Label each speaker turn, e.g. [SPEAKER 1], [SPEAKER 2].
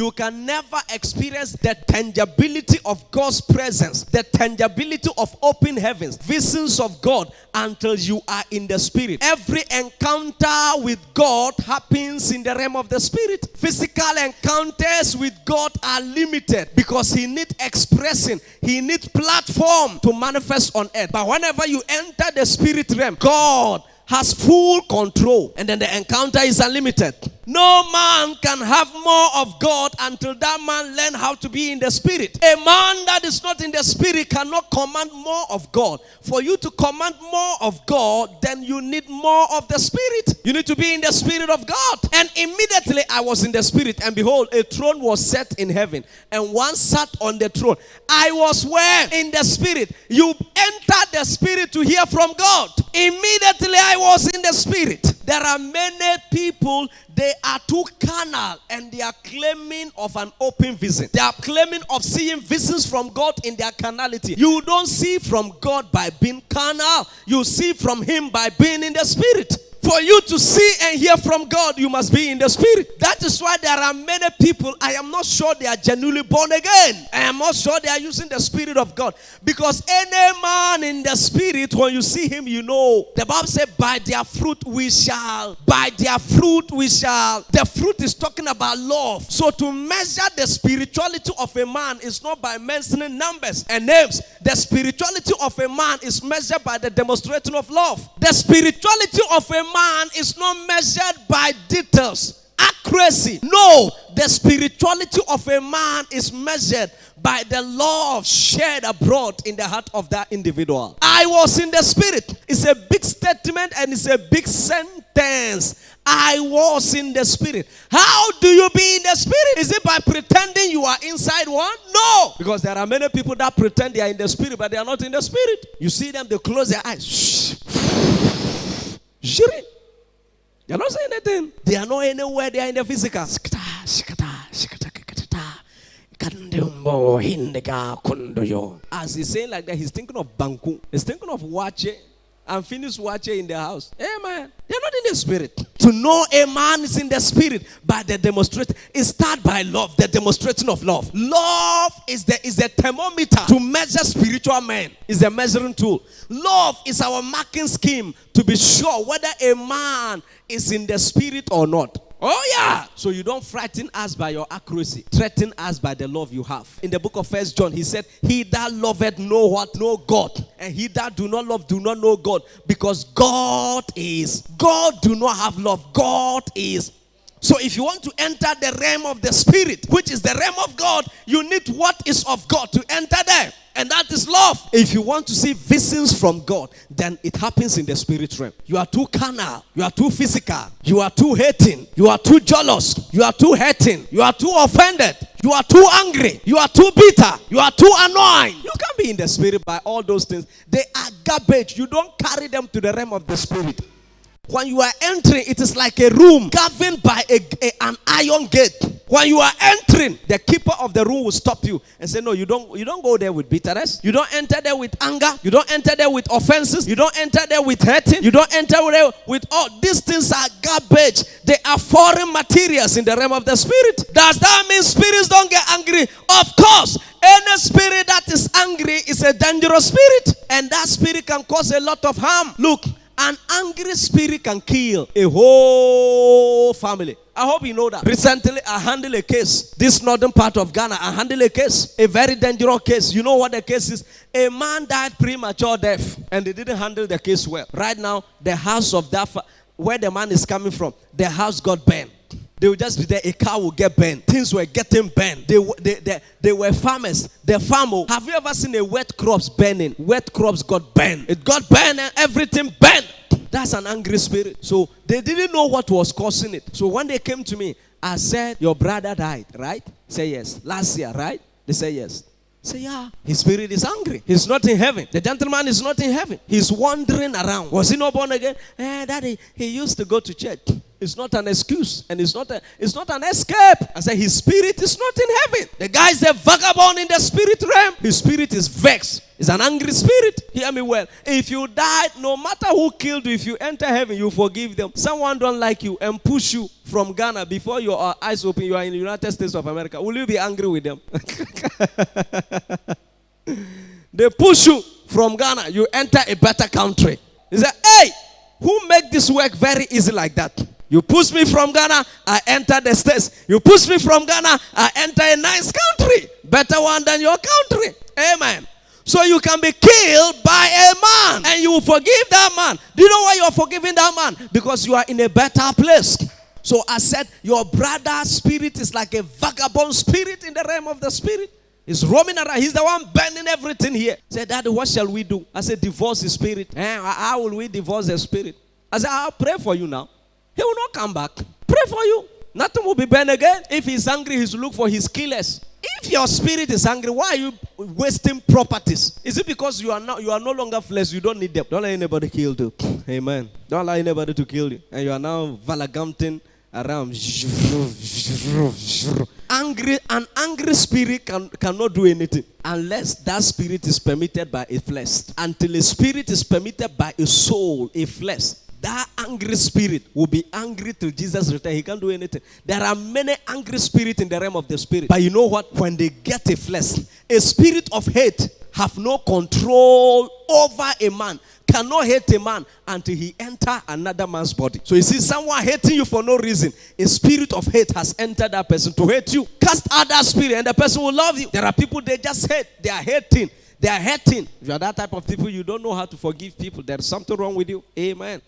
[SPEAKER 1] You can never experience the tangibility of God's presence, the tangibility of open heavens, visions of God, until you are in the spirit. Every encounter with God happens in the realm of the spirit. Physical encounters with God are limited because he needs expressing, he needs platform to manifest on earth. But whenever you enter the spirit realm, God has full control, and then the encounter is unlimited. No man can have more of God until that man learn how to be in the spirit. A man that is not in the spirit cannot command more of God. For you to command more of God, then you need more of the spirit. You need to be in the spirit of God. And immediately I was in the spirit, and behold, a throne was set in heaven, and one sat on the throne. I was where? In the spirit. You enter the spirit to hear from God. Immediately I was in the spirit. There are many people, they are too carnal, and they are claiming of an open vision. They are claiming of seeing visions from God in their carnality. You don't see from God by being carnal. You see from him by being in the spirit. For you to see and hear from God, you must be in the spirit. That is why there are many people, I am not sure they are genuinely born again. I am not sure they are using the spirit of God. Because any man in the spirit, when you see him, you know. The Bible says, by their fruit we shall. By their fruit we shall. The fruit is talking about love. So to measure the spirituality of a man is not by mentioning numbers and names. The spirituality of a man is measured by the demonstration of love. The spirituality of a man is not measured by details, accuracy. No, the spirituality of a man is measured by the love shared abroad in the heart of that individual. I was in the spirit. It's a big statement and it's a big sentence. I was in the spirit. How do you be in the spirit? Is it by pretending you are inside one? No. Because there are many people that pretend they are in the spirit, but they are not in the spirit. You see them, they close their eyes. Shh. They are not saying anything. They are not anywhere. They are in the physical. As he's saying like that, he's thinking of Banku. He's thinking of Wache. And finish Wache in the house. Amen. They're not in the spirit. To know a man is in the spirit by the demonstration. It starts by love, the demonstration of love. Love is a thermometer to measure spiritual men. It's a measuring tool. Love is our marking scheme to be sure whether a man is in the spirit or not. Oh yeah. So you don't frighten us by your accuracy. Threaten us by the love you have. In the book of 1 John, he said, he that loveth know what? Know God. And he that do not love do not know God. Because God is. God do not have love. God is. So if you want to enter the realm of the spirit, which is the realm of God, you need what is of God to enter there. And that is love. If you want to see visions from God, then it happens in the spirit realm. You are too carnal. You are too physical. You are too hating. You are too jealous. You are too hating. You are too offended. You are too angry. You are too bitter. You are too annoying. You can't be in the spirit by all those things. They are garbage. You don't carry them to the realm of the spirit. When you are entering, it is like a room governed by an iron gate. When you are entering, the keeper of the room will stop you and say, no, you don't go there with bitterness. You don't enter there with anger. You don't enter there with offenses. You don't enter there with hurting. You don't enter there with all these things are garbage. They are foreign materials in the realm of the spirit. Does that mean spirits don't get angry? Of course. Any spirit that is angry is a dangerous spirit. And that spirit can cause a lot of harm. Look. An angry spirit can kill a whole family. I hope you know that. Recently, I handled a case. This northern part of Ghana, I handled a case. A very dangerous case. You know what the case is? A man died premature death. And they didn't handle the case well. Right now, the house of that, where the man is coming from, the house got burned. They would just be there. A car will get burned. Things were getting burned. They were farmers. The farmer. Have you ever seen a wet crops burning? Wet crops got burned. It got burned and everything burned. That's an angry spirit. So they didn't know what was causing it. So when they came to me, I said, your brother died, right? Say yes. Last year, right? They say yes. Say yeah. His spirit is angry. He's not in heaven. The gentleman is not in heaven. He's wandering around. Was he not born again? Daddy, he used to go to church. It's not an excuse, and it's not an escape. I said his spirit is not in heaven. The guy is a vagabond in the spirit realm. His spirit is vexed. It's an angry spirit. Hear me well. If you die, no matter who killed you, if you enter heaven, you forgive them. Someone don't like you and push you from Ghana before your eyes open, you are in the United States of America. Will you be angry with them? They push you from Ghana, you enter a better country. They say, hey, who make this work very easy like that? You push me from Ghana, I enter the States. You push me from Ghana, I enter a nice country. Better one than your country. Amen. So you can be killed by a man and you will forgive that man. Do you know why you are forgiving that man? Because you are in a better place. So I said, your brother's spirit is like a vagabond spirit in the realm of the spirit. He's roaming around. He's the one bending everything here. Say, Daddy, what shall we do? I said, divorce the spirit. How will we divorce the spirit? I said, I'll pray for you now. He will not come back. Pray for you. Nothing will be burned again. If he's angry, he's look for his killers. If your spirit is angry, why are you wasting properties? Is it because you are no longer flesh? You don't need them. Don't let anybody kill you. Amen. Don't allow anybody to kill you. And you are now vagabonding around. An angry spirit cannot do anything unless that spirit is permitted by a flesh. Until a spirit is permitted by a soul, a flesh, that angry spirit will be angry till Jesus returns. He can't do anything. There are many angry spirits in the realm of the spirit. But you know what? When they get a flesh, a spirit of hate have no control over a man. Cannot hate a man until he enter another man's body. So you see someone hating you for no reason. A spirit of hate has entered that person to hate you. Cast out that spirit and the person will love you. There are people they just hate. They are hating. They are hating. If you are that type of people, you don't know how to forgive people. There's something wrong with you. Amen.